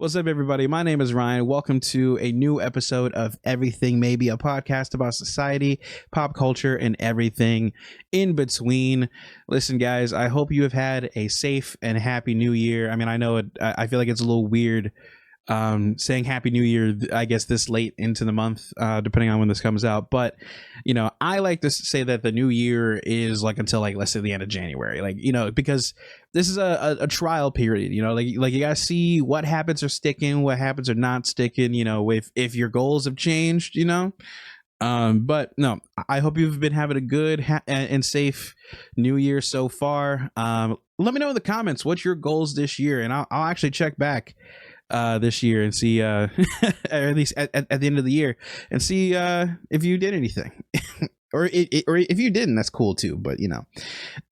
What's up, everybody? My name is Ryan. Welcome to a new episode of Everything Maybe, a podcast about society, pop culture, and everything in between. Listen, guys, I hope you have had a safe and happy new year. I mean, I know I feel like it's a little weird saying Happy New Year, I guess, this late into the month, depending on when this comes out. But, you know, I like to say that the new year is like until, like, let's say the end of January, like, you know, because this is a trial period, you know, like you gotta see what habits are sticking, what habits are not sticking, you know, if your goals have changed, you know. But no, I hope you've been having a good and safe new year so far. Let me know in the comments what's your goals this year, and I'll actually check back this year and see or at least at the end of the year and see if you did anything. or if you didn't, that's cool too, but you know.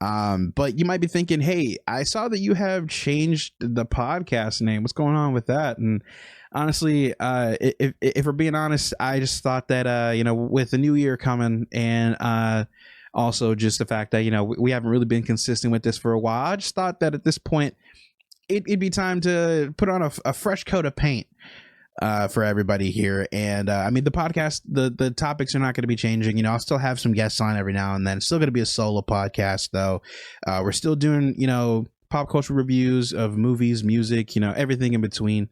But you might be thinking, hey, I saw that you have changed the podcast name, what's going on with that? And honestly, if we're being honest, I just thought that you know, with the new year coming, and also just the fact that, you know, we haven't really been consistent with this for a while, I just thought that at this point it'd be time to put on a fresh coat of paint for everybody here. And I mean, the podcast, the topics are not going to be changing. You know, I'll still have some guests on every now and then. It's still going to be a solo podcast, though. We're still doing, you know, pop culture reviews of movies, music, you know, everything in between.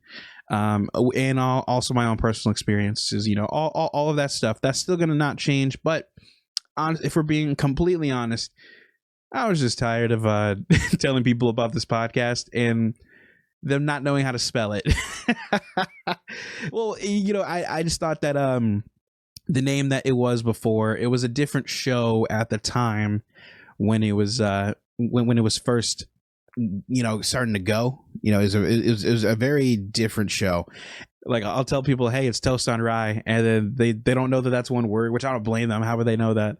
And also my own personal experiences, you know, all of that stuff. That's still going to not change. But if we're being completely honest, I was just tired of telling people about this podcast and them not knowing how to spell it. Well, you know, I just thought that the name that it was before, it was a different show at the time when it was when it was first, you know, starting to go. You know, it was a very different show. Like, I'll tell people, hey, it's Toast on Rye, and then they don't know that that's one word, which I don't blame them. How would they know that?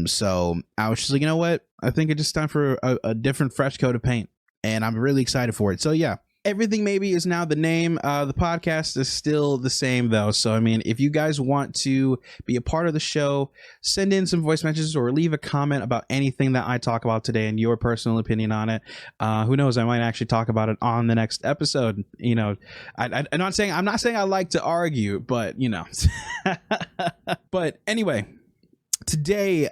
So I was just like, you know what? I think it's just time for a different, fresh coat of paint, and I'm really excited for it. So yeah, Everything Maybe is now the name. The podcast is still the same, though. So, I mean, if you guys want to be a part of the show, send in some voice messages or leave a comment about anything that I talk about today and your personal opinion on it. Who knows? I might actually talk about it on the next episode. You know, I'm not saying I like to argue, but, you know. But anyway, today,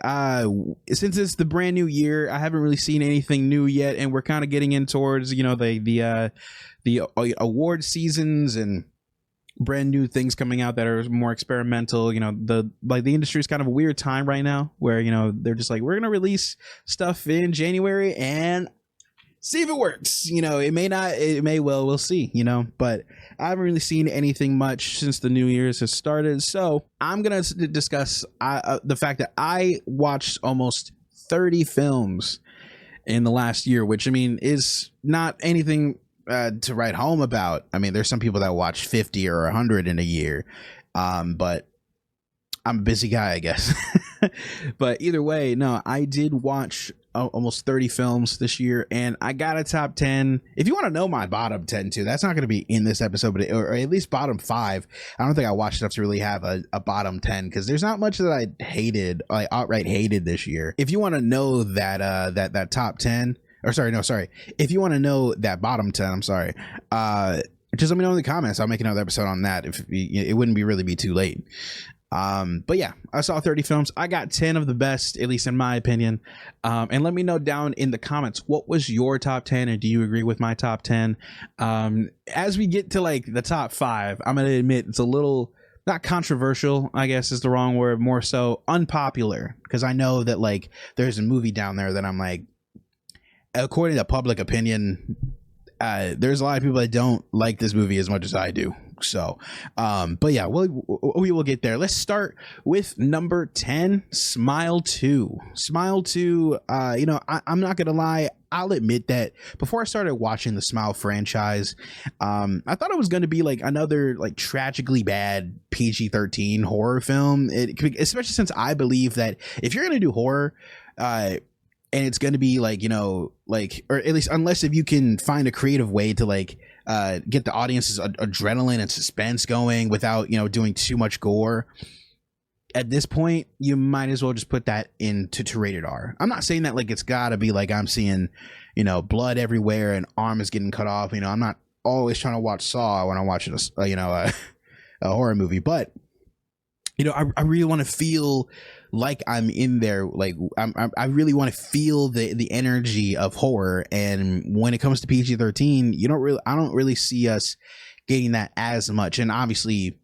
since it's the brand new year, I haven't really seen anything new yet, and we're kind of getting in towards, you know, the award seasons and brand new things coming out that are more experimental. You know, the industry is kind of a weird time right now, where, you know, they're just like, we're gonna release stuff in January and see if it works. You know, it may not, it may well, we'll see, you know. But I haven't really seen anything much since the New Year's has started. So I'm going to discuss the fact that I watched almost 30 films in the last year, which, I mean, is not anything to write home about. I mean, there's some people that watch 50 or 100 in a year. But I'm a busy guy, I guess. But either way, no, I did watch almost 30 films this year, and I got a top 10. If you want to know my bottom 10 too, that's not going to be in this episode, but or at least bottom 5. I don't think I watched enough to really have a bottom 10, because there's not much that I hated, I outright hated this year. If you want to know that that top 10, or sorry, if you want to know that bottom 10, I'm sorry, just let me know in the comments. I'll make another episode on that. If it wouldn't really be too late. But yeah, I saw 30 films. I got 10 of the best, at least in my opinion. And let me know down in the comments, what was your top 10, and do you agree with my top 10? As we get to like the top 5, I'm gonna admit it's a little, not controversial, I guess is the wrong word, more so unpopular, because I know that like there's a movie down there that I'm like, according to public opinion, there's a lot of people that don't like this movie as much as I do. So, but yeah, we will get there. Let's start with number 10, Smile 2. Smile 2, you know, I'm not gonna lie, I'll admit that before I started watching the Smile franchise, I thought it was going to be like another like tragically bad PG-13 horror film, especially since I believe that if you're going to do horror, and it's going to be like, you know, like, or at least unless if you can find a creative way to like get the audience's adrenaline and suspense going without, you know, doing too much gore, at this point you might as well just put that into rated R. I'm not saying that like it's gotta be like I'm seeing, you know, blood everywhere and arm is getting cut off. You know, I'm not always trying to watch Saw when I'm watching a horror movie, but I really want to feel like I'm in there. Like I really want to feel the energy of horror. And when it comes to PG-13, I don't really see us getting that as much. And obviously,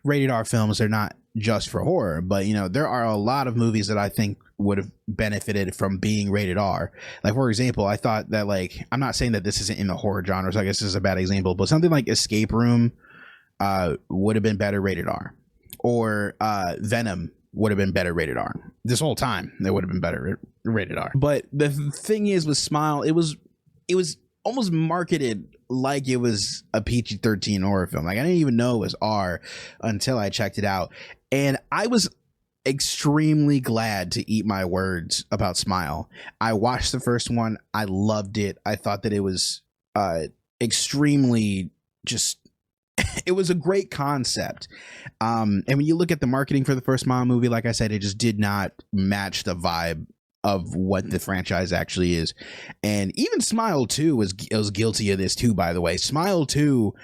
rated R films are not just for horror, but there are a lot of movies that I think would have benefited from being rated R. Like, for example, I thought that, like, I'm not saying that this isn't in the horror genre, so I guess this is a bad example, but something like Escape Room would have been better rated R. Or Venom would have been better rated R. This whole time, it would have been better rated R. But the thing is, with Smile, it was almost marketed like it was a PG-13 horror film. Like, I didn't even know it was R until I checked it out. And I was extremely glad to eat my words about Smile. I watched the first one. I loved it. I thought that it was extremely just... it was a great concept. And when you look at the marketing for the first Smile movie, like I said, it just did not match the vibe of what the franchise actually is. And even Smile 2 was guilty of this too, by the way. Smile 2,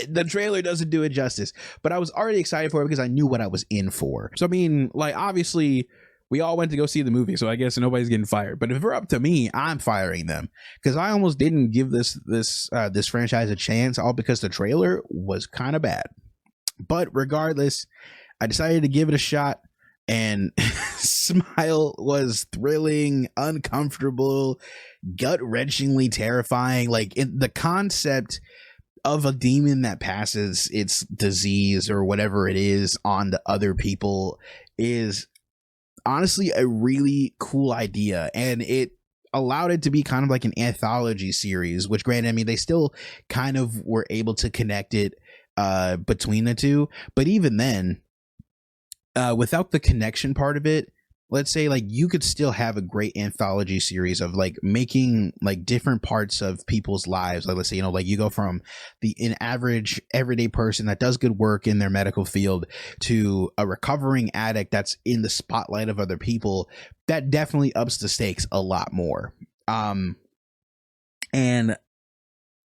the trailer doesn't do it justice, but I was already excited for it because I knew what I was in for. So, I mean, like, obviously, we all went to go see the movie, so I guess nobody's getting fired. But if it's up to me, I'm firing them, because I almost didn't give this franchise a chance, all because the trailer was kind of bad. But regardless, I decided to give it a shot, and Smile was thrilling, uncomfortable, gut-wrenchingly terrifying. Like, the concept of a demon that passes its disease or whatever it is on to other people is honestly a really cool idea, and it allowed it to be kind of like an anthology series, which, granted, I mean, they still kind of were able to connect it between the two, but even then, without the connection part of it, let's say, like, you could still have a great anthology series of, like, making, like, different parts of people's lives. Like, let's say, like, you go from an average everyday person that does good work in their medical field to a recovering addict that's in the spotlight of other people. That definitely ups the stakes a lot more. And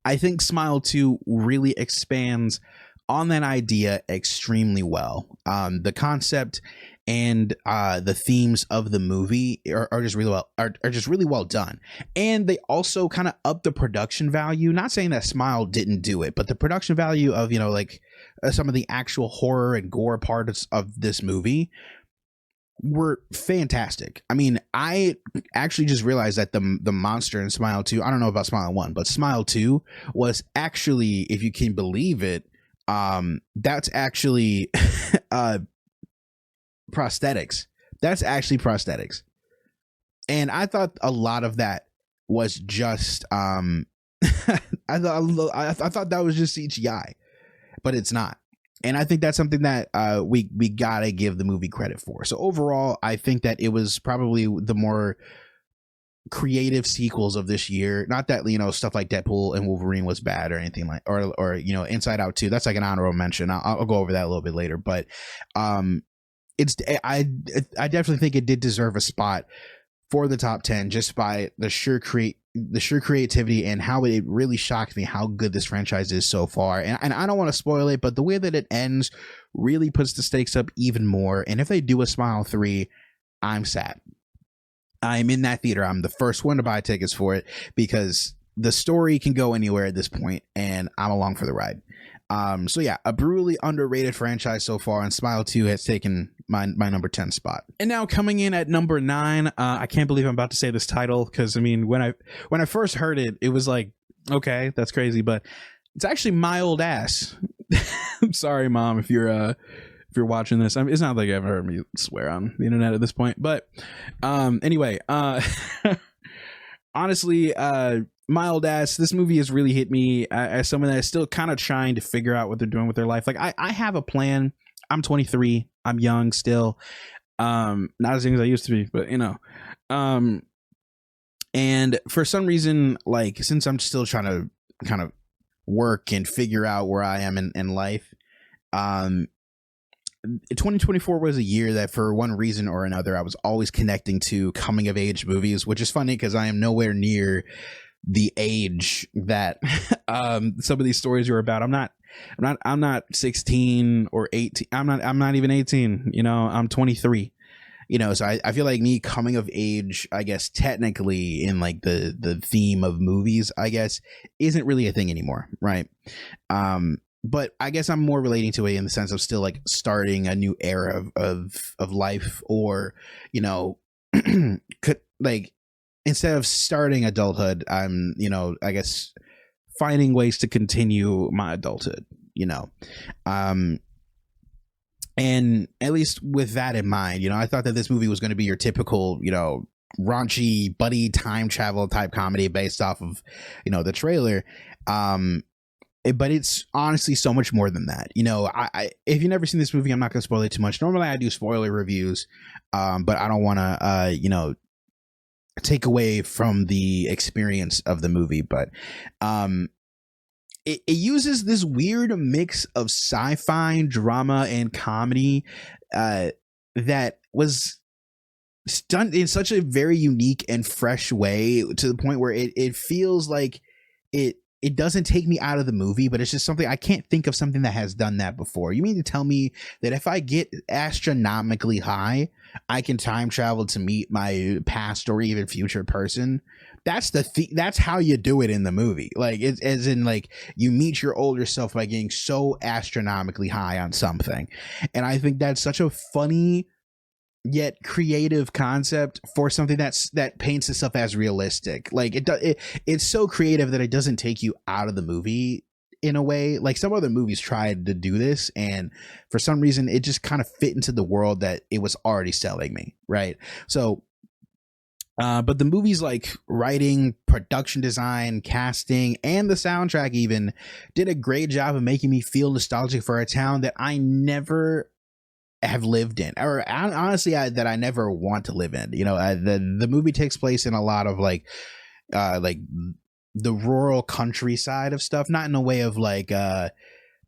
I think Smile 2 really expands on that idea extremely well. The concept and the themes of the movie are just really well done, and they also kind of up the production value. Not saying that Smile didn't do it, but the production value of some of the actual horror and gore parts of this movie were fantastic. I mean, I actually just realized that the monster in Smile 2, I don't know about Smile 1, but Smile 2 was actually, if you can believe it, that's actually prosthetics. That's actually prosthetics. And I thought a lot of that was just I thought that was just CGI, but it's not. And I think that's something that we gotta give the movie credit for. So overall, I think that it was probably the more creative sequels of this year. Not that stuff like Deadpool and Wolverine was bad or anything like, or Inside Out 2, that's like an honorable mention. I'll go over that a little bit later, but I definitely think it did deserve a spot for the top 10 just by the sheer creativity and how it really shocked me how good this franchise is so far. And I don't want to spoil it, but the way that it ends really puts the stakes up even more. And if they do a Smile 3, I'm sad. I'm in that theater. I'm the first one to buy tickets for it because the story can go anywhere at this point, and I'm along for the ride. So yeah, a brutally underrated franchise so far, and Smile 2 has taken my number 10 spot. And now coming in at number 9, I can't believe I'm about to say this title, because I mean, when I first heard it, it was like, okay, that's crazy, but it's actually My Old Ass. I'm sorry, Mom, if you're watching this. I mean, it's not like I've ever heard me swear on the internet at this point, but anyway, honestly, My Old Ass, this movie has really hit me as someone that is still kind of trying to figure out what they're doing with their life. Like, I have a plan. I'm 23. I'm young still. Not as young as I used to be, but and for some reason, like, since I'm still trying to kind of work and figure out where I am in life, 2024 was a year that for one reason or another I was always connecting to coming of age movies, which is funny because I am nowhere near the age that some of these stories are about. I'm not 16 or 18. I'm not even 18. You know, I'm 23. You know, so I feel like me coming of age, I guess technically in like the theme of movies, I guess, isn't really a thing anymore, right? But I guess I'm more relating to it in the sense of still like starting a new era of life, or, you know, could like, instead of starting adulthood, I'm, you know, I guess finding ways to continue my adulthood, you know. And at least with that in mind, you know, I thought that this movie was going to be your typical, you know, raunchy buddy time travel type comedy based off of, you know, the trailer. But it's honestly so much more than that. You know, I if you've never seen this movie, I'm not going to spoil it too much. Normally I do spoiler reviews, but I don't want to, you know, take away from the experience of the movie. But it uses this weird mix of sci-fi, drama, and comedy that was done in such a very unique and fresh way, to the point where it feels like it doesn't take me out of the movie, but it's just something I can't think of something that has done that before. You mean to tell me that if I get astronomically high, I can time travel to meet my past or even future person? That's that's how you do it in the movie. Like, it's as in like you meet your older self by getting so astronomically high on something. And I think that's such a funny yet creative concept for something that paints itself as realistic. Like it's so creative that it doesn't take you out of the movie in a way. Like some other movies tried to do this, and for some reason it just kind of fit into the world that it was already selling me, right? So but the movie's like writing, production design, casting, and the soundtrack even did a great job of making me feel nostalgic for a town that I never have lived in, or honestly that I never want to live in. You know, the movie takes place in a lot of like the rural countryside of stuff, not in a way of like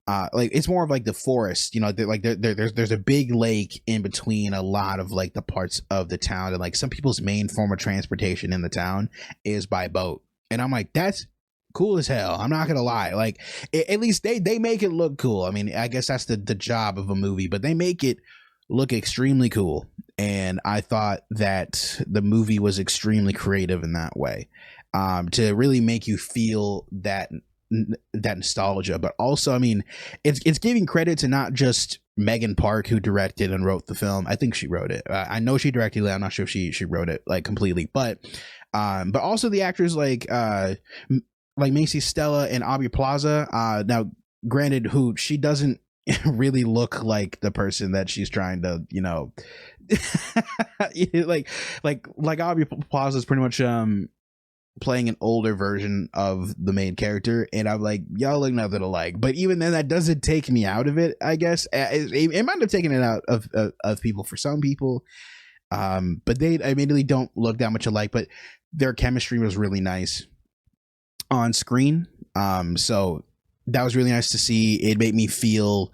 it's more of like the forest, you know, there's a big lake in between a lot of like the parts of the town, and like some people's main form of transportation in the town is by boat. And I'm like, that's cool as hell. I'm not gonna lie. Like at least they make it look cool. I mean, I guess that's the job of a movie, but they make it look extremely cool. And I thought that the movie was extremely creative in that way, to really make you feel that nostalgia. But also, I mean, it's giving credit to not just Megan Park, who directed and wrote the film. I think she wrote it. I know she directed it. I'm not sure if she wrote it like completely, but also the actors like Macy Stella and Aubrey Plaza. Now, granted, who she doesn't really look like the person that she's trying to, you know, like Aubrey Plaza is pretty much playing an older version of the main character, and I'm like, y'all look nothing alike. But even then, that doesn't take me out of it. I guess it might have taken it out of people for some people, but they immediately don't look that much alike. But their chemistry was really nice on screen, so that was really nice to see. It made me feel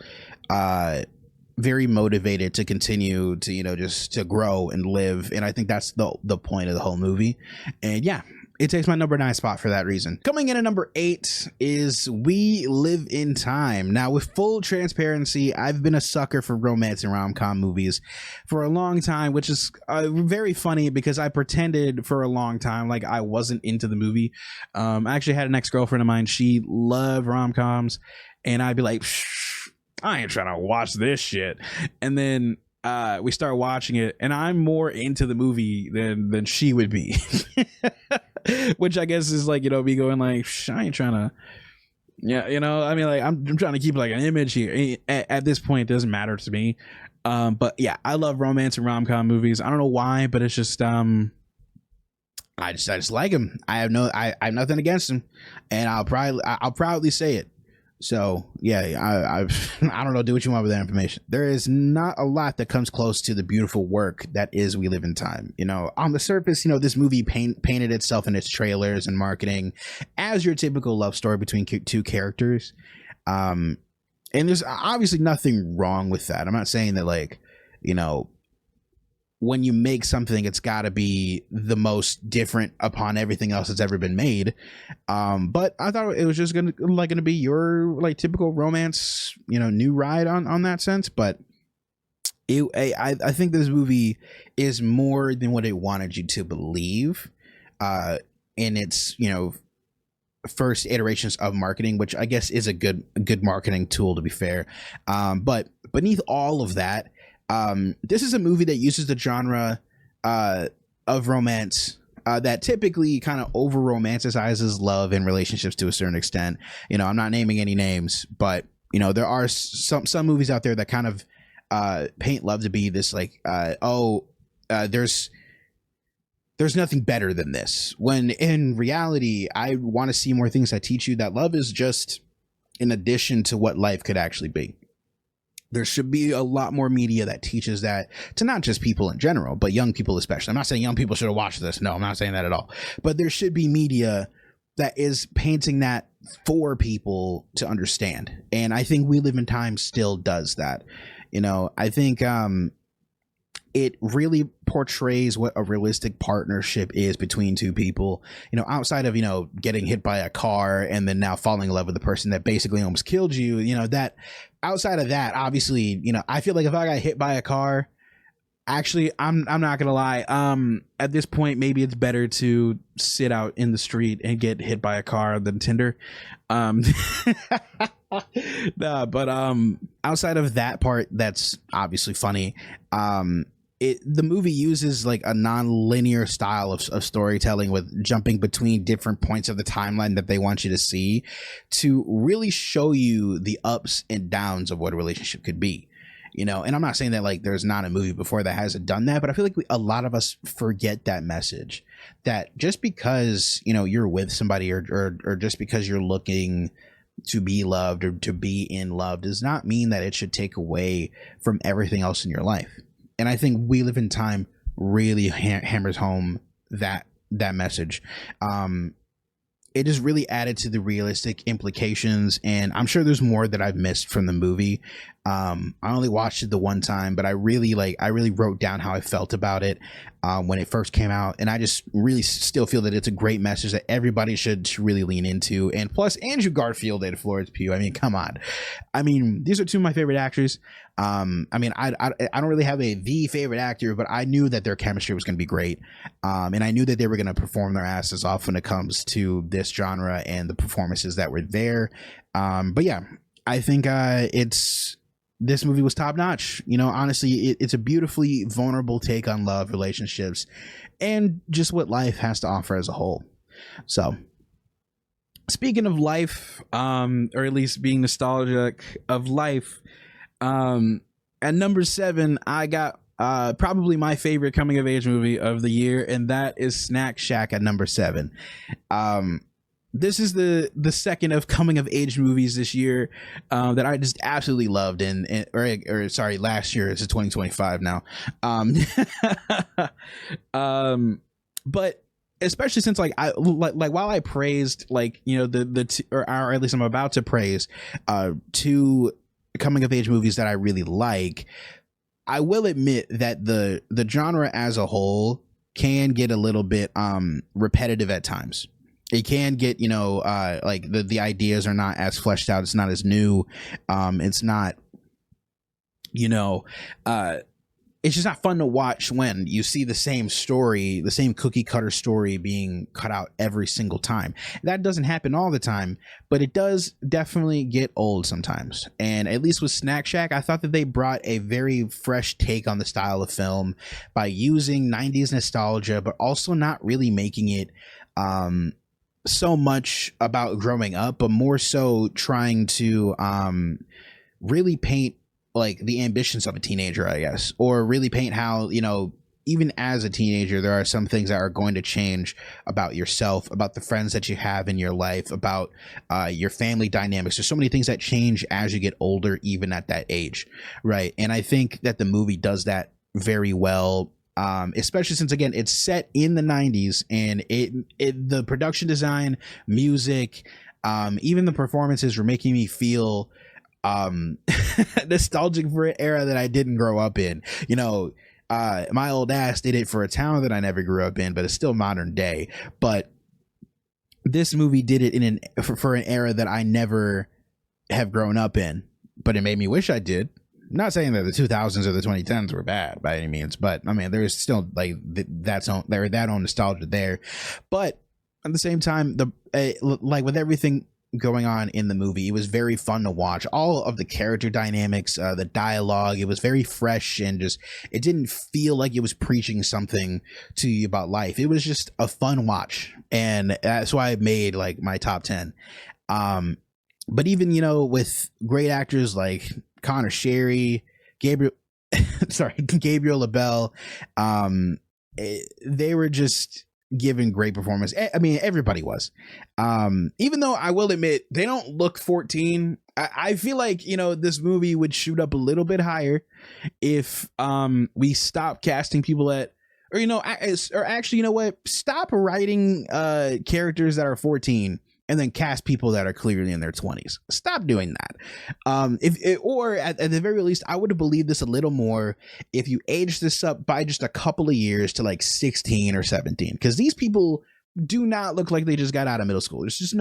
very motivated to continue to, you know, just to grow and live. And I think that's the point of the whole movie. And yeah, it takes my number 9 spot for that reason. Coming in at number 8 is We Live in Time. Now, with full transparency, I've been a sucker for romance and rom-com movies for a long time, which is very funny because I pretended for a long time like I wasn't into the movie. I actually had an ex-girlfriend of mine. She loved rom-coms, and I'd be like, I ain't trying to watch this shit. And then we start watching it, and I'm more into the movie than she would be. Which I guess is like, you know, me going like, I ain't trying to, yeah, you know, I mean, like I'm trying to keep like an image here. At this point, it doesn't matter to me. But yeah, I love romance and rom-com movies. I don't know why, but it's just I just like them. I have nothing against them, and I'll proudly say it. So yeah, I don't know. Do what you want with that information. There is not a lot that comes close to the beautiful work that is We Live in Time. You know, on the surface, you know, this movie painted itself in its trailers and marketing as your typical love story between two characters. And there's obviously nothing wrong with that. I'm not saying that, like, you know, when you make something, it's got to be the most different upon everything else that's ever been made. But I thought it was just gonna be your like typical romance, new ride on that sense. But I think this movie is more than what it wanted you to believe. In its first iterations of marketing, which I guess is a good marketing tool, to be fair. But beneath all of that, this is a movie that uses the genre of romance that typically kind of over romanticizes love and relationships to a certain extent. I'm not naming any names, but there are some movies out there that kind of paint love to be this like there's nothing better than this, when in reality I want to see more things that teach you that love is just in addition to what life could actually be. There should be a lot more media that teaches that to not just people in general, but young people especially. I'm not saying young people should have watched this. No, I'm not saying that at all. But there should be media that is painting that for people to understand. And I think We Live in Time still does that. I think it really portrays what a realistic partnership is between two people, outside of, getting hit by a car and then now falling in love with the person that basically almost killed you, that outside of that, obviously, I feel like if I got hit by a car, actually, I'm not going to lie. At this point, maybe it's better to sit out in the street and get hit by a car than Tinder. Nah, but outside of that part, that's obviously funny. The movie uses like a non-linear style of storytelling, with jumping between different points of the timeline that they want you to see, to really show you the ups and downs of what a relationship could be. And I'm not saying that like there's not a movie before that hasn't done that, but I feel like a lot of us forget that message, that just because you're with somebody or just because you're looking to be loved or to be in love does not mean that it should take away from everything else in your life. And I think We Live in Time really hammers home that message. It just really added to the realistic implications, and I'm sure there's more that I've missed from the movie. I only watched it the one time, but I really wrote down how I felt about it when it first came out, and I just really still feel that it's a great message that everybody should really lean into. And plus, Andrew Garfield and Florence Pugh. I mean, come on. I mean, these are two of my favorite actors. I don't really have the favorite actor, but I knew that their chemistry was going to be great, and I knew that they were going to perform their asses off when it comes to this genre and the performances that were there. But yeah, I think this movie was top notch. Honestly, it's a beautifully vulnerable take on love, relationships, and just what life has to offer as a whole. So, speaking of life, or at least being nostalgic of life, at number 7, I got probably my favorite coming of age movie of the year, and that is Snack Shack at number 7. This is the second of coming of age movies this year that I just absolutely loved. Or sorry, last year. It's 2025 now. But especially since like while I praised or at least I'm about to praise two coming of age movies that I really like, I will admit that the genre as a whole can get a little bit repetitive at times. It can get, like the ideas are not as fleshed out. It's not as new. It's not, it's just not fun to watch when you see the same story, the same cookie cutter story being cut out every single time. That doesn't happen all the time, but it does definitely get old sometimes. And at least with Snack Shack, I thought that they brought a very fresh take on the style of film by using 90s nostalgia, but also not really making it so much about growing up, but more so trying to really paint like the ambitions of a teenager, I guess, or really paint how, even as a teenager, there are some things that are going to change about yourself, about the friends that you have in your life, about your family dynamics. There's so many things that change as you get older, even at that age, right? And I think that the movie does that very well. Especially since, again, it's set in the 90s, and the production design, music, even the performances were making me feel nostalgic for an era that I didn't grow up in. My Old Ass did it for a town that I never grew up in, but it's still modern day. But this movie did it for an era that I never have grown up in, but it made me wish I did. I'm not saying that the 2000s or the 2010s were bad by any means, but I mean, there's still like that own nostalgia there. But at the same time, like with everything going on in the movie, it was very fun to watch. All of the character dynamics, the dialogue, it was very fresh, and just it didn't feel like it was preaching something to you about life. It was just a fun watch, and that's why I made like my top 10. But even, you know, with great actors like Connor Sherry, Gabriel LaBelle, they were just giving great performance. I mean, everybody was. Even though I will admit they don't look 14. I feel like, you know, this movie would shoot up a little bit higher if we stop casting people at, or, you know, or actually, you know what, stop writing characters that are 14 and then cast people that are clearly in their 20s. Stop doing that. Or at the very least, I would have believed this a little more if you aged this up by just a couple of years to like 16 or 17, because these people do not look like they just got out of middle school. There's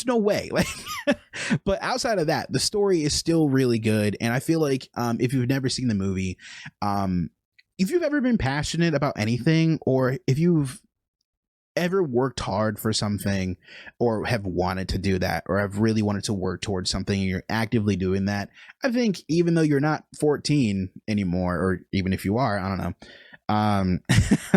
no way. Like, but outside of that, the story is still really good, and I feel like if you've never seen the movie, if you've ever been passionate about anything, or if you've ever worked hard for something, or have wanted to do that, or have really wanted to work towards something, and you're actively doing that, I think even though you're not 14 anymore, or even if you are, I don't know,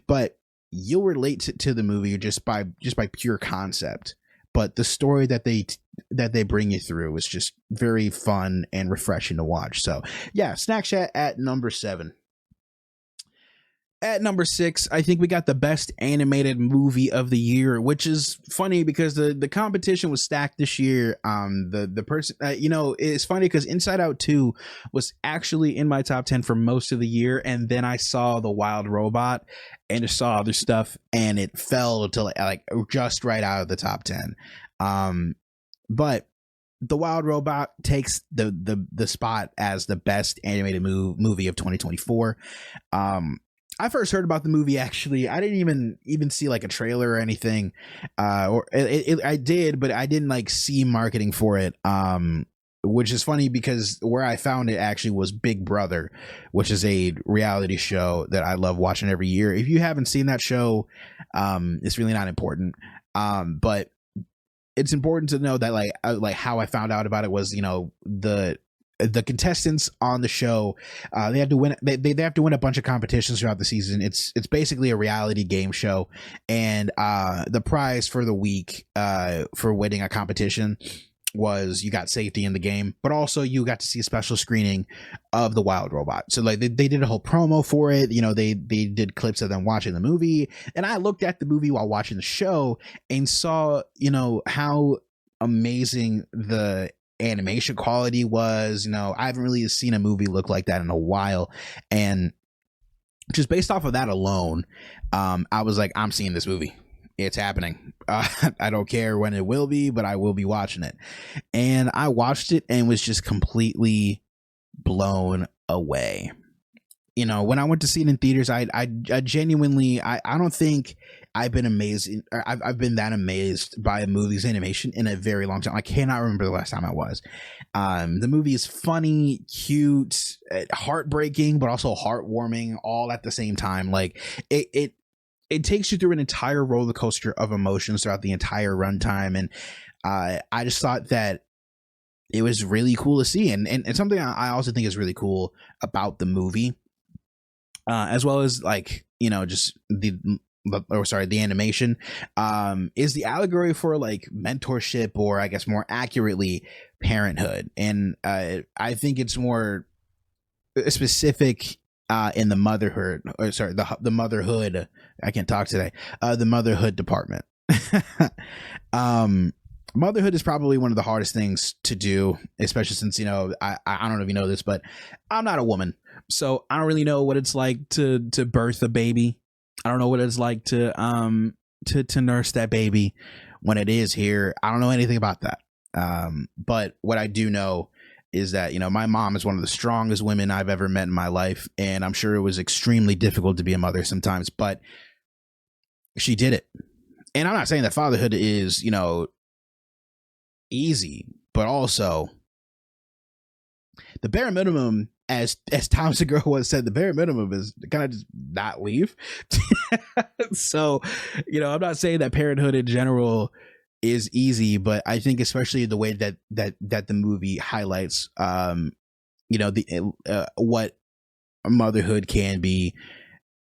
but you'll relate to the movie just by pure concept. But the story that they bring you through is just very fun and refreshing to watch. So yeah, Snack Chat at number 7. At number 6, I think we got the best animated movie of the year, which is funny because the competition was stacked this year. The person, you know, it's funny because Inside Out 2 was actually in my top 10 for most of the year, and then I saw The Wild Robot and I saw other stuff, and it fell to like just right out of the top 10. But The Wild Robot takes the spot as the best animated movie of 2024. I first heard about the movie, actually, I didn't even see like a trailer or anything, or I did, but I didn't like see marketing for it, which is funny because where I found it actually was Big Brother, which is a reality show that I love watching every year. If you haven't seen that show, it's really not important, but it's important to know that like how I found out about it was, you know, the contestants on the show, they have to win. They have to win a bunch of competitions throughout the season. It's basically a reality game show, and the prize for the week for winning a competition was you got safety in the game, but also you got to see a special screening of The Wild Robot. So like they did a whole promo for it. You know, they did clips of them watching the movie, and I looked at the movie while watching the show and saw, you know, how amazing the animation quality was. You know, I haven't really seen a movie look like that in a while, and just based off of that alone, I was like, I'm seeing this movie. It's happening. I don't care when it will be, but I will be watching it. And I watched it and was just completely blown away. You know, when I went to see it in theaters, I genuinely, I don't think I've been amazing. I've been that amazed by a movie's animation in a very long time. I cannot remember the last time I was. The movie is funny, cute, heartbreaking, but also heartwarming, all at the same time. Like it takes you through an entire roller coaster of emotions throughout the entire runtime, and I just thought that it was really cool to see, and something I also think is really cool about the movie, as well as like, you know, just the animation, is the allegory for like mentorship, or I guess more accurately parenthood, and I think it's more specific in the motherhood, or sorry, the motherhood. I can't talk today. The motherhood department. Motherhood is probably one of the hardest things to do, especially since, you know, I don't know if you know this, but I'm not a woman, so I don't really know what it's like to birth a baby. I don't know what it's like to nurse that baby when it is here. I don't know anything about that. But what I do know is that, my mom is one of the strongest women I've ever met in my life, and I'm sure it was extremely difficult to be a mother sometimes, but she did it. And I'm not saying that fatherhood is, easy, but also the bare minimum, as Tom Segura once said, the bare minimum is kind of just not leave. So, I'm not saying that parenthood in general is easy, but I think especially the way that the movie highlights, what motherhood can be.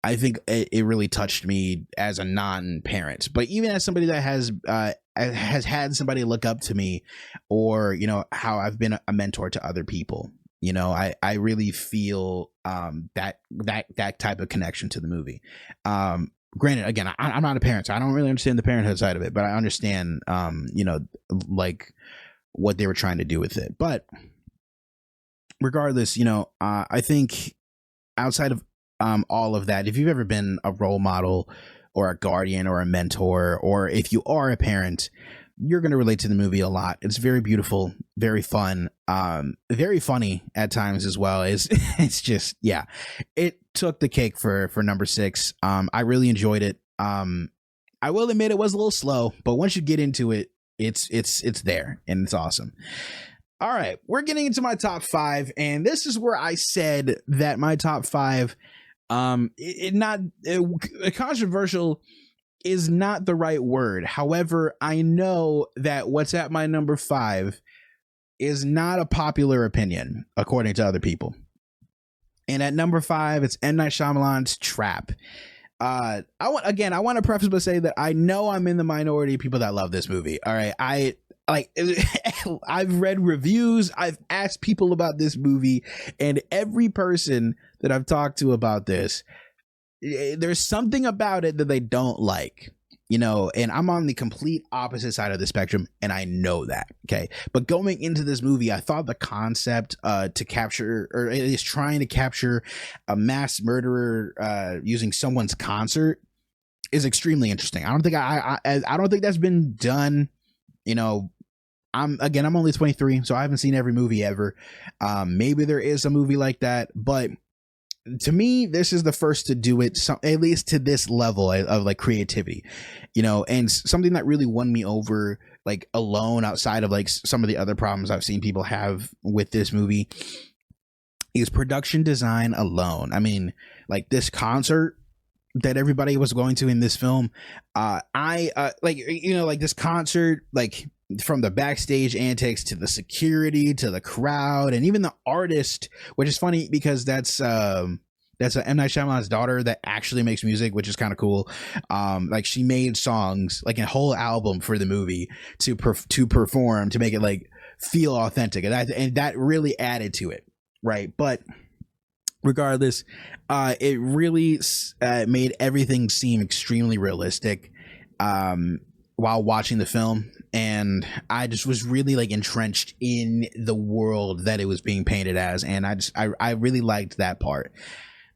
I think it really touched me as a non-parent, but even as somebody that has had somebody look up to me, or how I've been a mentor to other people. I really feel that type of connection to the movie. Granted, again, I'm not a parent, so I don't really understand the parenthood side of it, but I understand, like what they were trying to do with it. But regardless, I think outside of all of that, if you've ever been a role model or a guardian or a mentor, or if you are a parent, you're going to relate to the movie a lot. It's very beautiful, very fun, very funny at times as well. It's just, yeah, it took the cake for number 6. I really enjoyed it. I will admit it was a little slow, but once you get into it, it's there and it's awesome. All right, we're getting into my top 5, and this is where I said that my top 5, controversial is not the right word. However, I know that what's at my number 5 is not a popular opinion according to other people. And at number 5, it's M. Night Shyamalan's Trap. I want to preface by saying that I know I'm in the minority of people that love this movie. All right, I've read reviews, I've asked people about this movie, and every person that I've talked to about this, there's something about it that they don't like, and I'm on the complete opposite side of the spectrum, and I know that. Okay. But going into this movie, I thought the concept to capture, or at least trying to capture, a mass murderer using someone's concert is extremely interesting. I don't think I don't think that's been done. I'm only 23, so I haven't seen every movie ever. Maybe there is a movie like that, but to me, this is the first to do it, at least to this level of like creativity, and something that really won me over, like alone, outside of like some of the other problems I've seen people have with this movie, is production design alone. I mean, like this concert that everybody was going to in this film, like this concert, like from the backstage antics to the security to the crowd and even the artist, which is funny because that's M. Night Shyamalan's daughter that actually makes music, which is kind of cool. Like she made songs, like a whole album for the movie to perform, to make it like feel authentic, and that really added to it, right? But regardless, it really made everything seem extremely realistic while watching the film, and I just was really like entrenched in the world that it was being painted as, and I really liked that part.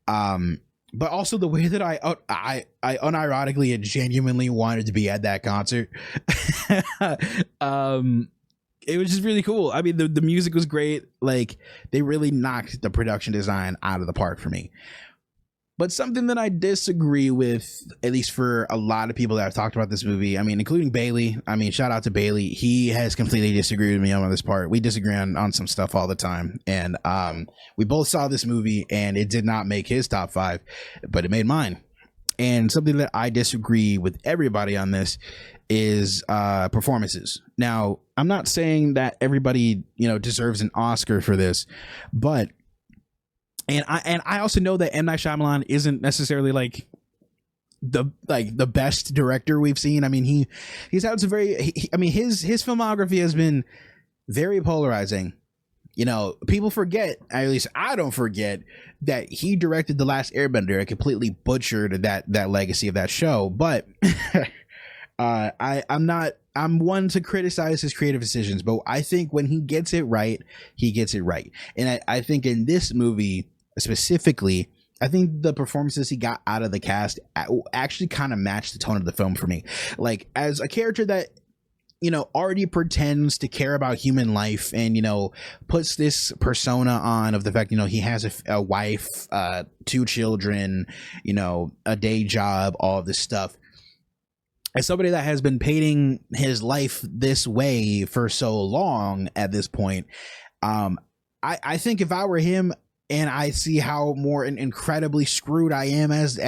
But also the way that I unironically and genuinely wanted to be at that concert. It was just really cool. I mean, the music was great. Like they really knocked the production design out of the park for me. But something that I disagree with, at least for a lot of people that have talked about this movie, I mean, including Bailey. I mean, shout out to Bailey. He has completely disagreed with me on this part. We disagree on some stuff all the time. And we both saw this movie and it did not make his top 5, but it made mine. And something that I disagree with everybody on this is performances. Now, I'm not saying that everybody, deserves an Oscar for this, but I also know that M. Night Shyamalan isn't necessarily like the best director we've seen. I mean, he's had some very his filmography has been very polarizing. People forget, at least I don't forget, that he directed The Last Airbender and completely butchered that legacy of that show. But I'm one to criticize his creative decisions, but I think when he gets it right, he gets it right. And I think in this movie specifically, I think the performances he got out of the cast actually kind of matched the tone of the film for me. Like, as a character that, already pretends to care about human life, and puts this persona on of the fact he has a wife, 2 children, a day job, all of this stuff. As somebody that has been painting his life this way for so long at this point, I think if I were him, and I see how more incredibly screwed I am as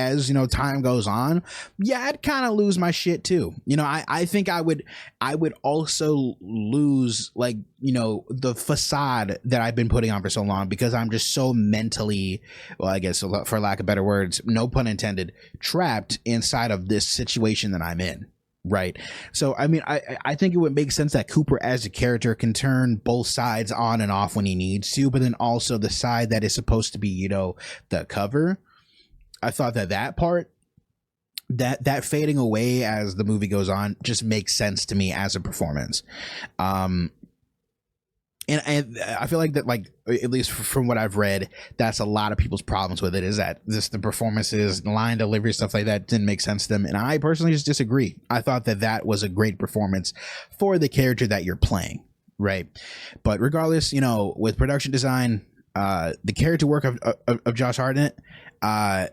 time goes on, yeah, I'd kind of lose my shit too. I think I would also lose, like, the facade that I've been putting on for so long, because I'm just so mentally, well, I guess for lack of better words, no pun intended, trapped inside of this situation that I'm in. Right. So, I mean, I think it would make sense that Cooper as a character can turn both sides on and off when he needs to, but then also the side that is supposed to be, the cover. I thought that part, that fading away as the movie goes on, just makes sense to me as a performance. And I feel like that, like, at least from what I've read, that's a lot of people's problems with it, is that the performances, line delivery, stuff like that didn't make sense to them. And I personally just disagree. I thought that was a great performance for the character that you're playing, right? But regardless, with production design, the character work of Josh Hartnett, and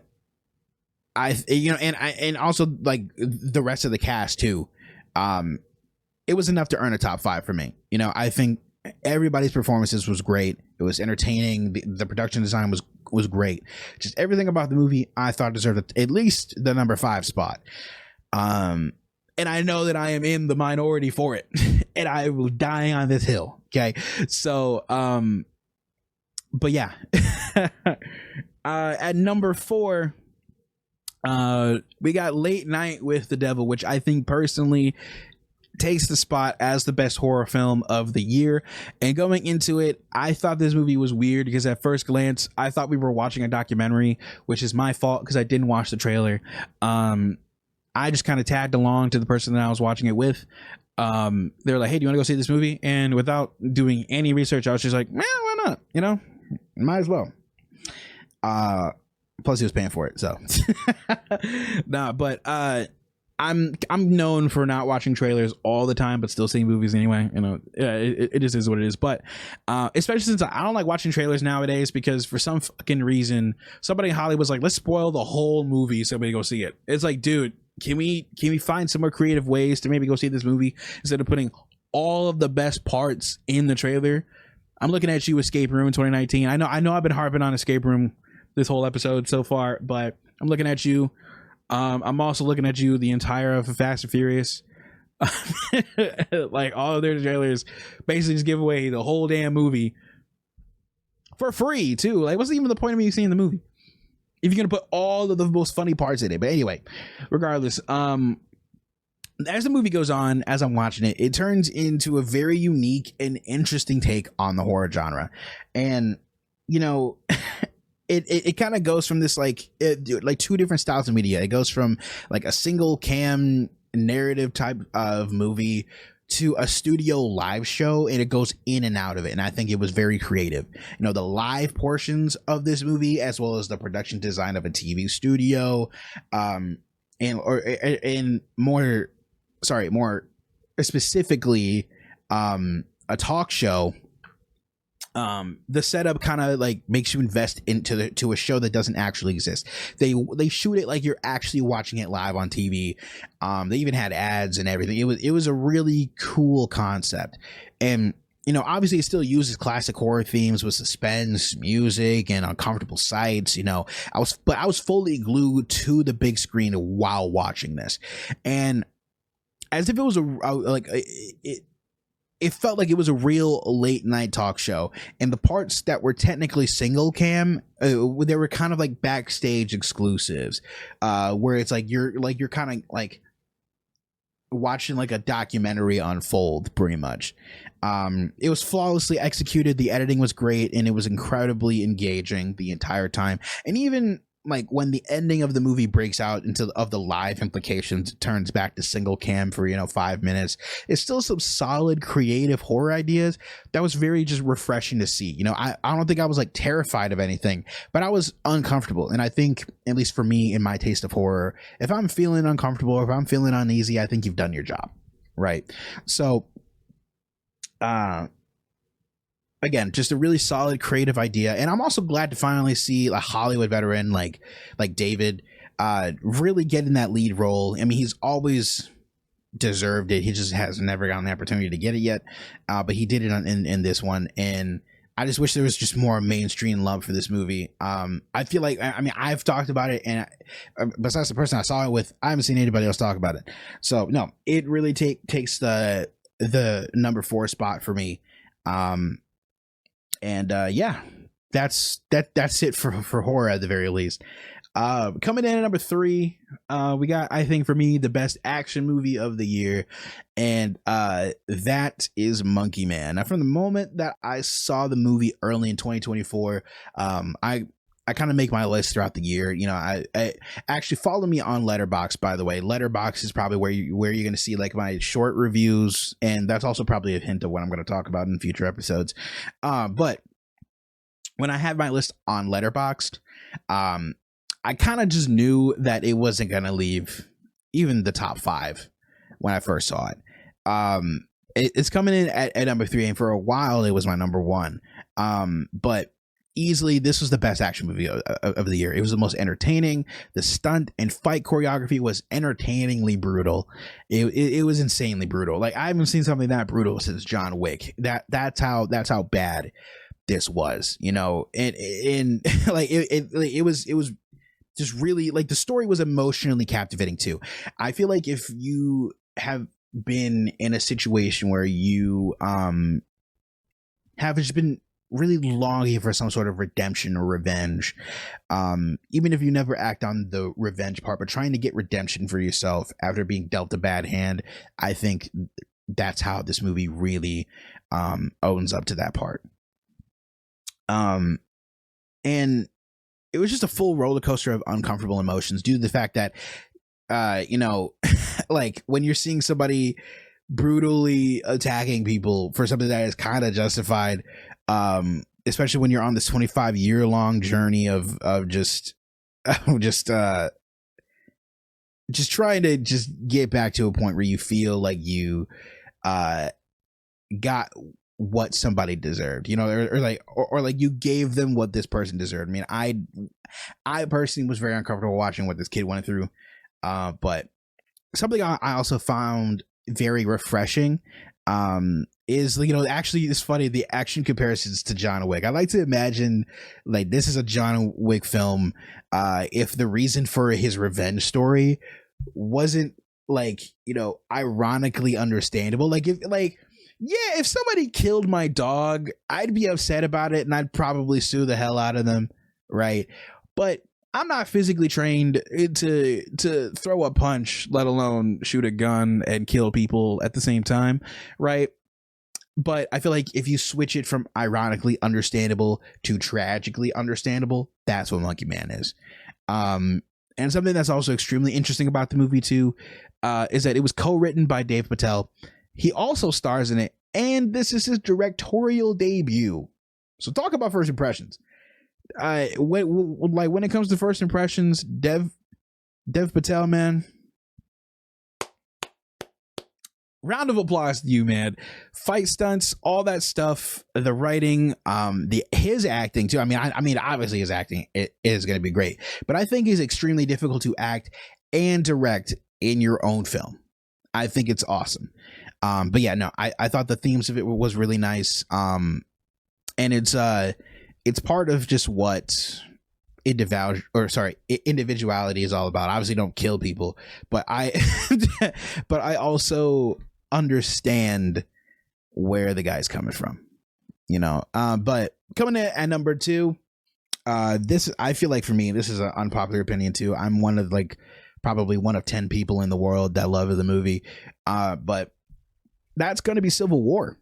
also, like, the rest of the cast too, it was enough to earn a top 5 for me. I think everybody's performances was great. It was entertaining. The production design was great. Just everything about the movie I thought deserved at least the number 5 spot. And I know that I am in the minority for it, and I will die on this hill. Okay, so but yeah, at number 4, we got Late Night with the Devil, which I think personally takes the spot as the best horror film of the year. And going into it, I thought this movie was weird because at first glance I thought we were watching a documentary, which is my fault because I didn't watch the trailer. I just kind of tagged along to the person that I was watching it with. They were like, hey, do you want to go see this movie? And without doing any research, I was just like, why not? Might as well. Plus he was paying for it, so nah. But I'm known for not watching trailers all the time, but still seeing movies anyway. It just is what it is. But especially since I don't like watching trailers nowadays, because for some fucking reason somebody in Hollywood's like, let's spoil the whole movie so somebody go see it. It's like, dude, can we find some more creative ways to maybe go see this movie instead of putting all of the best parts in the trailer? I'm looking at you, Escape Room 2019. I know I've been harping on Escape Room this whole episode so far, but I'm looking at you. I'm also looking at you, the entire of Fast and Furious. Like, all of their trailers basically just give away the whole damn movie for free too. Like, what's even the point of me seeing the movie if you're gonna put all of the most funny parts in it? But anyway, regardless, as the movie goes on, as I'm watching it, it turns into a very unique and interesting take on the horror genre. And it kind of goes from this like 2 different styles of media. It goes from like a single cam narrative type of movie to a studio live show, and it goes in and out of it. And I think it was very creative. The live portions of this movie, as well as the production design of a TV studio, and more specifically, a talk show. The setup kind of like makes you invest into a show that doesn't actually exist. They shoot it like you're actually watching it live on TV. They even had ads and everything. It was a really cool concept. And obviously it still uses classic horror themes with suspense, music, and uncomfortable sights. I was fully glued to the big screen while watching this, and as if it was it felt like it was a real late night talk show. And the parts that were technically single cam, they were kind of like backstage exclusives, where it's like you're kind of like watching like a documentary unfold, pretty much. It was flawlessly executed. The editing was great, and it was incredibly engaging the entire time. And even like when the ending of the movie breaks out of the live implications, it turns back to single cam for 5 minutes. It's still some solid creative horror ideas that was very just refreshing to see. I don't think I was like terrified of anything, but I was uncomfortable. And I think, at least for me, in my taste of horror, if I'm feeling uncomfortable or if I'm feeling uneasy, I think you've done your job. right? So, uh, again, just a really solid creative idea, and I'm also glad to finally see a Hollywood veteran like David really get in that lead role. I mean, he's always deserved it. He just has never gotten the opportunity to get it yet, but he did it in this one, and I just wish there was just more mainstream love for this movie. I feel like, I mean, I've talked about it, and besides the person I saw it with, I haven't seen anybody else talk about it. So no, it really takes the number 4 spot for me. And yeah, that's it for horror at the very least. Coming in at number 3, we got, I think for me, the best action movie of the year, and that is Monkey Man. Now, from the moment that I saw the movie early in 2024, I kind of make my list throughout the year. You know, I actually follow me on Letterboxd, by the way. Letterboxd is probably where you're going to see like my short reviews, and that's also probably a hint of what I'm going to talk about in future episodes. But when I had my list on Letterboxd, I kind of just knew that it wasn't going to leave even the top 5 when I first saw it. It's coming in at number 3, and for a while it was my number 1. But easily, this was the best action movie of the year. It was the most entertaining. The stunt and fight choreography was entertainingly brutal. It was insanely brutal. Like, I haven't seen something that brutal since John Wick. That's how bad this was, you know. And like it was just really, like, the story was emotionally captivating too. I feel like if you have been in a situation where you have just been really longing for some sort of redemption or revenge, even if you never act on the revenge part, but trying to get redemption for yourself after being dealt a bad hand, I think that's how this movie really owns up to that part. And it was just a full roller coaster of uncomfortable emotions due to the fact that, you know, like when you're seeing somebody brutally attacking people for something that is kind of justified, especially when you're on this 25-year long journey of just trying to just get back to a point where you feel like you got what somebody deserved, you know, or like you gave them what this person deserved. I mean, I personally was very uncomfortable watching what this kid went through, but something I also found very refreshing is, you know, actually it's funny, the action comparisons to John Wick. I like to imagine like this is a John Wick film if the reason for his revenge story wasn't, like, you know, ironically understandable. Like, if somebody killed my dog, I'd be upset about it and I'd probably sue the hell out of them, right? But I'm not physically trained to throw a punch, let alone shoot a gun and kill people at the same time, right? But I feel like if you switch it from ironically understandable to tragically understandable, that's what Monkey Man is. And something that's also extremely interesting about the movie too is that it was co-written by Dev Patel. He also stars in it, and this is his directorial debut. So talk about first impressions. When it comes to first impressions, Dev Patel, man, round of applause to you, man. Fight stunts, all that stuff, the writing, his acting too. I mean, obviously his acting is going to be great, but I think it's extremely difficult to act and direct in your own film. I think it's awesome. But yeah, no, I thought the themes of it was really nice. And it's part of just what individuality is all about. Obviously don't kill people, but but I also understand where the guy's coming from, you know. But coming in at number 2, this, I feel like for me, this is an unpopular opinion too. I'm probably one of 10 people in the world that love the movie. But that's going to be Civil War.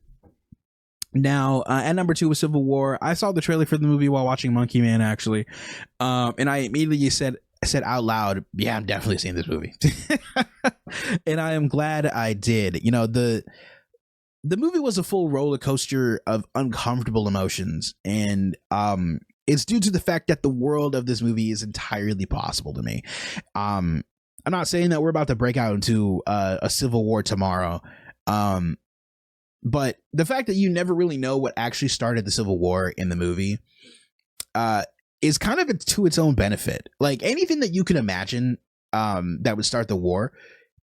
Now, at number 2 was Civil War. I saw the trailer for the movie while watching Monkey Man, actually. And I immediately said out loud, yeah, I'm definitely seeing this movie. And I am glad I did. You know, the movie was a full roller coaster of uncomfortable emotions. And it's due to the fact that the world of this movie is entirely possible to me. I'm not saying that we're about to break out into a civil war tomorrow. Um, but the fact that you never really know what actually started the Civil War in the movie is kind of to its own benefit. Like anything that you can imagine that would start the war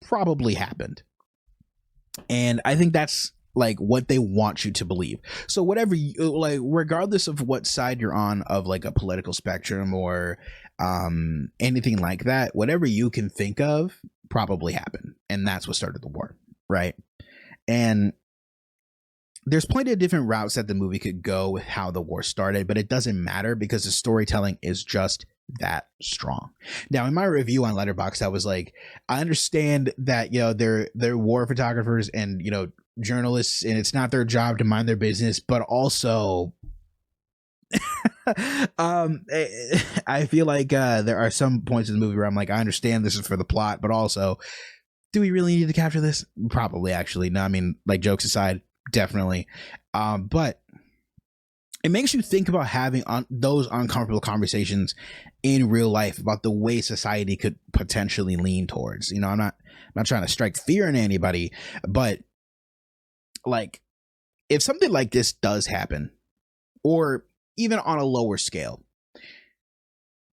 probably happened. And I think that's like what they want you to believe. So whatever you like, regardless of what side you're on of like a political spectrum or anything like that, whatever you can think of probably happened. And that's what started the war, right? And there's plenty of different routes that the movie could go with how the war started, but it doesn't matter because the storytelling is just that strong. Now, in my review on Letterboxd, I was like, I understand that, you know, they're war photographers and, you know, journalists, and it's not their job to mind their business, but also I feel like there are some points in the movie where I'm like, I understand this is for the plot, but also, do we really need to capture this? Probably, actually. No, I mean, like, jokes aside, definitely. But it makes you think about having those uncomfortable conversations in real life about the way society could potentially lean towards. You know, I'm not trying to strike fear in anybody, but like, if something like this does happen, or even on a lower scale,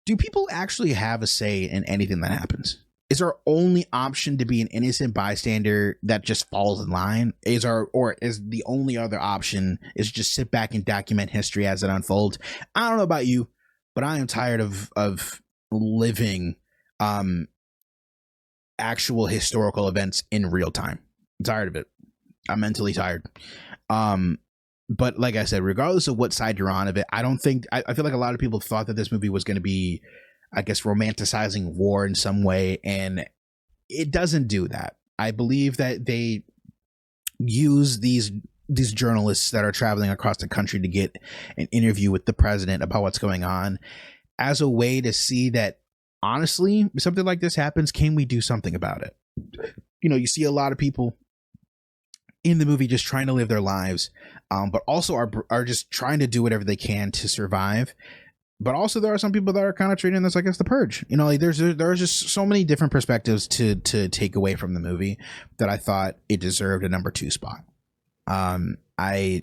do people actually have a say in anything that happens? Is our only option to be an innocent bystander that just falls in line? Is the only other option is just sit back and document history as it unfolds? I don't know about you, but I am tired of living actual historical events in real time. I'm tired of it. I'm mentally tired. But like I said, regardless of what side you're on of it, I feel like a lot of people thought that this movie was going to be, I guess, romanticizing war in some way, and it doesn't do that. I believe that they use these journalists that are traveling across the country to get an interview with the president about what's going on as a way to see that, honestly, if something like this happens, can we do something about it? You know, you see a lot of people in the movie just trying to live their lives, but also are just trying to do whatever they can to survive. But also there are some people that are kind of treating this like it's the purge. You know, like there are just so many different perspectives to take away from the movie that I thought it deserved a number 2 spot. The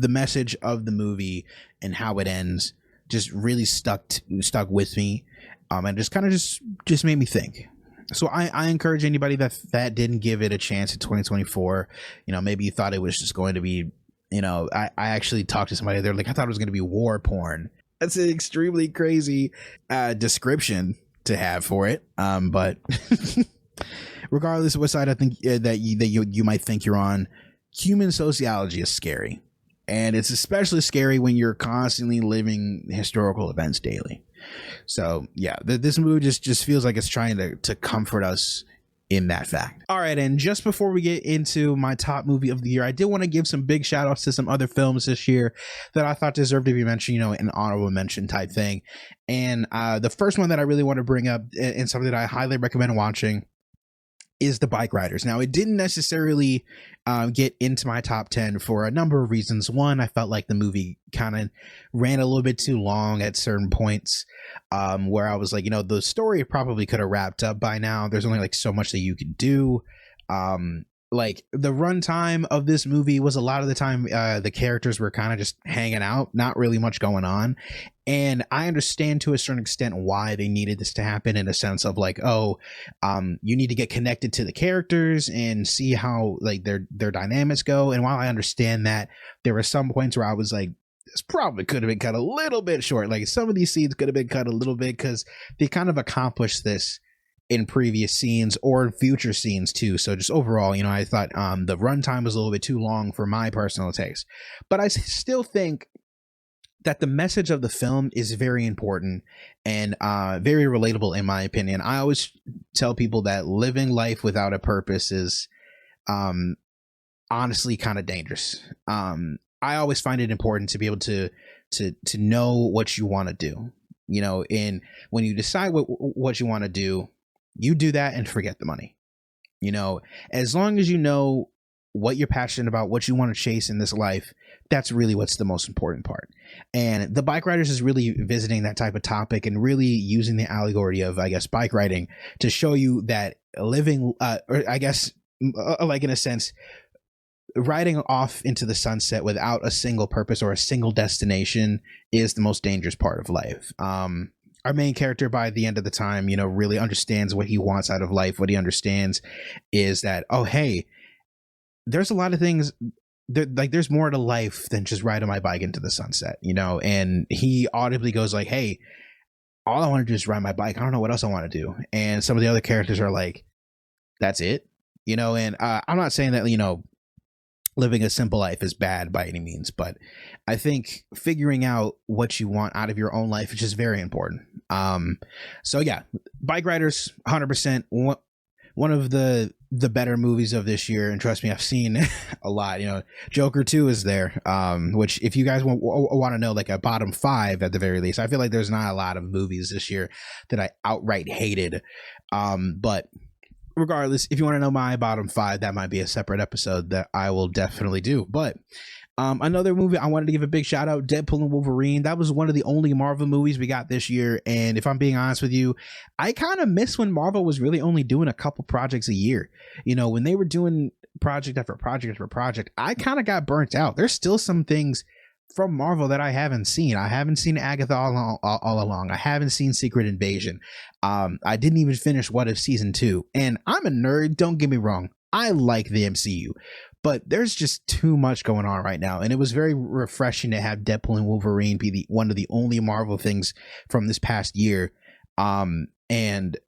message of the movie and how it ends just really stuck with me, and just kind of just made me think. So I encourage anybody that didn't give it a chance in 2024. You know, maybe you thought it was just going to be, you know, I actually talked to somebody. They're like, I thought it was going to be war porn. That's an extremely crazy description to have for it. But regardless of what side I think that you might think you're on, human sociology is scary, and it's especially scary when you're constantly living historical events daily. So yeah, this movie just feels like it's trying to comfort us in that fact. All right, and just before we get into my top movie of the year, I did want to give some big shout outs to some other films this year that I thought deserved to be mentioned, you know, an honorable mention type thing. And the first one that I really want to bring up, and something that I highly recommend watching, is The Bike Riders. Now, it didn't necessarily get into my top 10 for a number of reasons. One, I felt like the movie kind of ran a little bit too long at certain points, where I was like, you know, the story probably could have wrapped up by now. There's only like so much that you can do. Like the runtime of this movie was a lot of the time the characters were kind of just hanging out, not really much going on. And I understand to a certain extent why they needed this to happen, in a sense of like, you need to get connected to the characters and see how like their dynamics go. And while I understand that, there were some points where I was like, this probably could have been cut a little bit short. Like some of these scenes could have been cut a little bit because they kind of accomplished this in previous scenes or in future scenes too. So just overall, you know, I thought the runtime was a little bit too long for my personal taste. But I still think that the message of the film is very important and very relatable, in my opinion. I always tell people that living life without a purpose is honestly kind of dangerous. I always find it important to be able to know what you want to do, you know, and when you decide what you want to do, you do that and forget the money. You know, as long as you know what you're passionate about, what you want to chase in this life, that's really what's the most important part. And The Bike Riders is really visiting that type of topic and really using the allegory of, I guess, bike riding to show you that living, or I guess like in a sense, riding off into the sunset without a single purpose or a single destination is the most dangerous part of life. Our main character, by the end of the time, really understands what he wants out of life. What he understands is that, oh, hey, there's a lot of things like there's more to life than just riding my bike into the sunset, and he audibly goes like, hey, all I want to do is ride my bike. I don't know what else I want to do. And some of the other characters are like, that's it, and I'm not saying that, living a simple life is bad by any means, but I think figuring out what you want out of your own life is just very important. So yeah, Bike Riders, 100%. One of the better movies of this year, and trust me, I've seen a lot. Joker 2 is there, which if you guys want to know, like a bottom 5 at the very least, I feel like there's not a lot of movies this year that I outright hated, but regardless, if you want to know my bottom 5, that might be a separate episode that I will definitely do. But another movie I wanted to give a big shout out, Deadpool and Wolverine. That was one of the only Marvel movies we got this year, and if I'm being honest with you, I kind of miss when Marvel was really only doing a couple projects a year. When they were doing project after project after project, I kind of got burnt out. There's still some things from Marvel that I haven't seen. I haven't seen Agatha all along. I haven't seen Secret Invasion. I didn't even finish What If Season 2. And I'm a nerd, don't get me wrong. I like the MCU. But there's just too much going on right now. And it was very refreshing to have Deadpool and Wolverine be one of the only Marvel things from this past year. And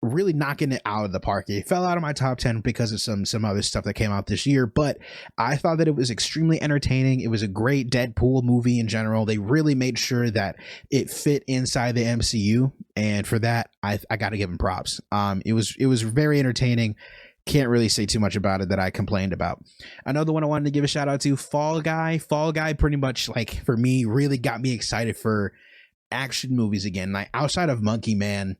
really knocking it out of the park. It fell out of my top 10 because of some other stuff that came out this year, but I thought that it was extremely entertaining. It was a great Deadpool movie in general. They really made sure that it fit inside the MCU, and for that I got to give them props. It was very entertaining. Can't really say too much about it that I complained about. Another one I wanted to give a shout out to, Fall Guy. Fall Guy pretty much, like, for me, really got me excited for action movies again. Like, outside of Monkey Man,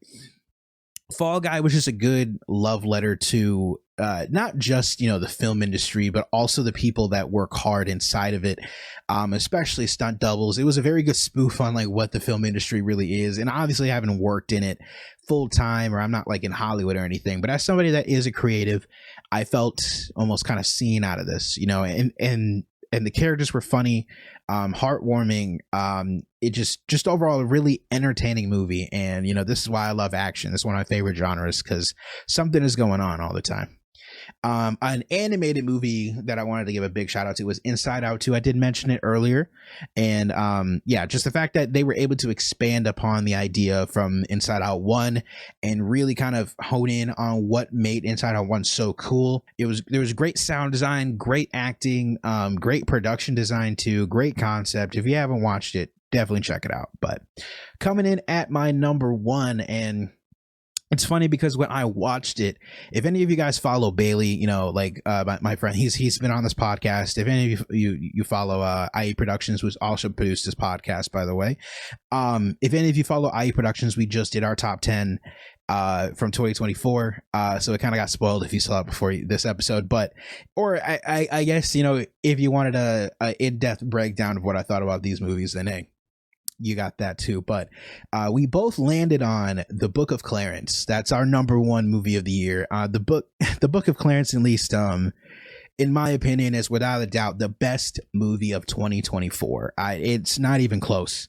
Fall Guy was just a good love letter to not just the film industry, but also the people that work hard inside of it, especially stunt doubles. It was a very good spoof on like what the film industry really is, and obviously I haven't worked in it full time, or I'm not like in Hollywood or anything, but as somebody that is a creative, I felt almost kind of seen out of this, and the characters were funny, heartwarming. It just overall a really entertaining movie. And, this is why I love action. It's one of my favorite genres because something is going on all the time. An animated movie that I wanted to give a big shout out to was Inside Out 2. I did mention it earlier. And just the fact that they were able to expand upon the idea from Inside Out 1 and really kind of hone in on what made Inside Out 1 so cool. There was great sound design, great acting, great production design too, great concept. If you haven't watched it, definitely check it out. But coming in at my number 1, and it's funny because when I watched it, if any of you guys follow Bailey, my friend, he's been on this podcast. If any of you follow IE Productions, who's also produced this podcast, by the way. If any of you follow IE Productions, we just did our top 10 from 2024. So it kind of got spoiled if you saw it before this episode. But, or I guess, if you wanted a in-depth breakdown of what I thought about these movies, then hey, you got that too. But we both landed on The Book of Clarence. That's our number 1 movie of the year. The Book of Clarence, at least in my opinion, is without a doubt the best movie of 2024. It's not even close.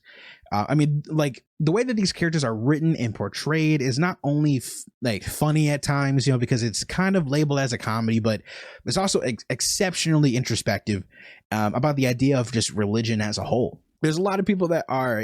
Like the way that these characters are written and portrayed is not only like funny at times, because it's kind of labeled as a comedy, but it's also exceptionally introspective about the idea of just religion as a whole. There's a lot of people that are,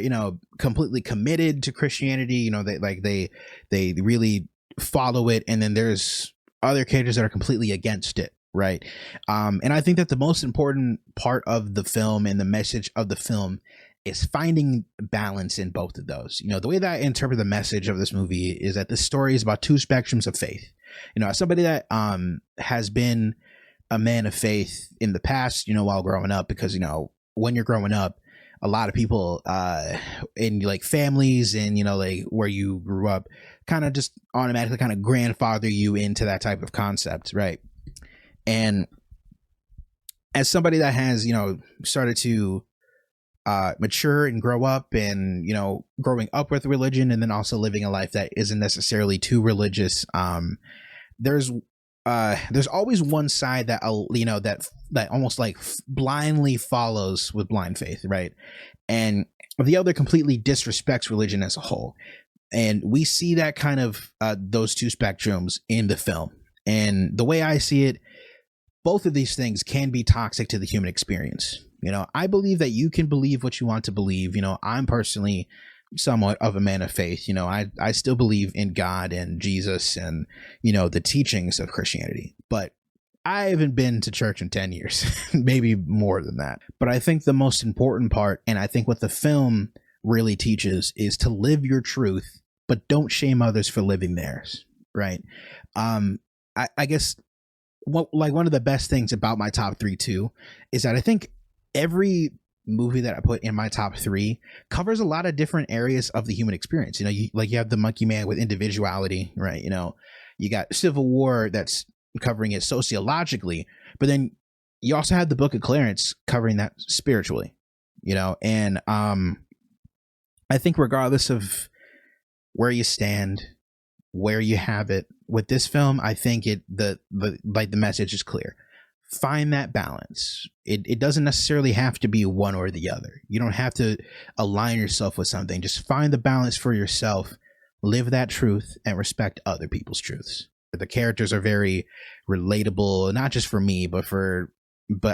completely committed to Christianity. They really follow it. And then there's other characters that are completely against it. Right. And I think that the most important part of the film and the message of the film is finding balance in both of those. The way that I interpret the message of this movie is that this story is about 2 spectrums of faith. As somebody that has been a man of faith in the past, while growing up, because, when you're growing up, a lot of people in like families and like where you grew up kind of just automatically kind of grandfather you into that type of concept, right? And as somebody that has started to mature and grow up, and growing up with religion, and then also living a life that isn't necessarily too religious, there's there's always one side that that almost like blindly follows with blind faith, right? And the other completely disrespects religion as a whole. And we see that kind of those two spectrums in the film. And the way I see it, both of these things can be toxic to the human experience. I believe that you can believe what you want to believe. I'm personally somewhat of a man of faith. I still believe in God and Jesus and, the teachings of Christianity. But I haven't been to church in 10 years, maybe more than that. But I think the most important part, and I think what the film really teaches, is to live your truth, but don't shame others for living theirs, right? I guess one of the best things about my top 3 too is that I think every movie that I put in my top 3 covers a lot of different areas of the human experience. You have The Monkey Man with individuality, right? You got Civil War that's covering it sociologically, but then you also have the Book of Clarence covering that spiritually, and I think regardless of where you stand, where you have it with this film, I think the message is clear. Find that balance. It doesn't necessarily have to be one or the other. You don't have to align yourself with something. Just find the balance for yourself, live that truth, and respect other people's truths. The characters are very relatable, not just for me, but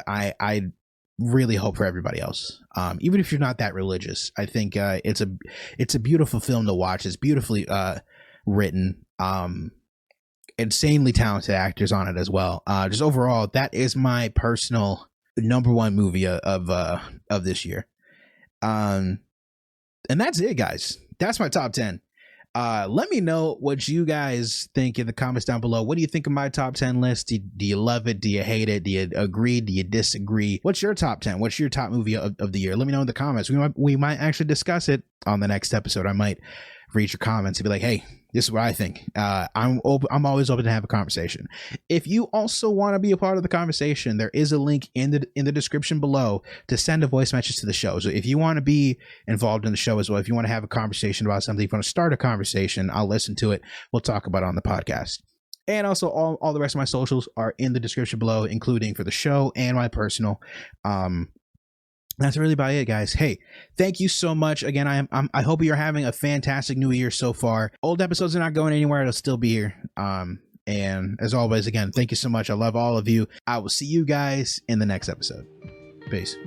I really hope for everybody else. Even if you're not that religious, I think it's a beautiful film to watch. It's beautifully written. Insanely talented actors on it as well. Just overall, that is my personal number 1 movie of this year. And that's it, guys. That's my top 10. Let me know what you guys think in the comments down below. What do you think of my top 10 list? Do you love it? Do you hate it? Do you agree? Do you disagree? What's your top 10? What's your top movie of the year? Let me know in the comments. We might actually discuss it on the next episode. I might read your comments and be like, hey, this is what I think. I'm always open to have a conversation. If you also want to be a part of the conversation, there is a link in the description below to send a voice message to the show. So if you want to be involved in the show as well, if you want to have a conversation about something, if you want to start a conversation, I'll listen to it. We'll talk about it on the podcast. And also all the rest of my socials are in the description below, including for the show and my personal. That's really about it, guys. Hey, thank you so much. Again, I hope you're having a fantastic new year so far. Old episodes are not going anywhere. It'll still be here. And as always, again, thank you so much. I love all of you. I will see you guys in the next episode. Peace.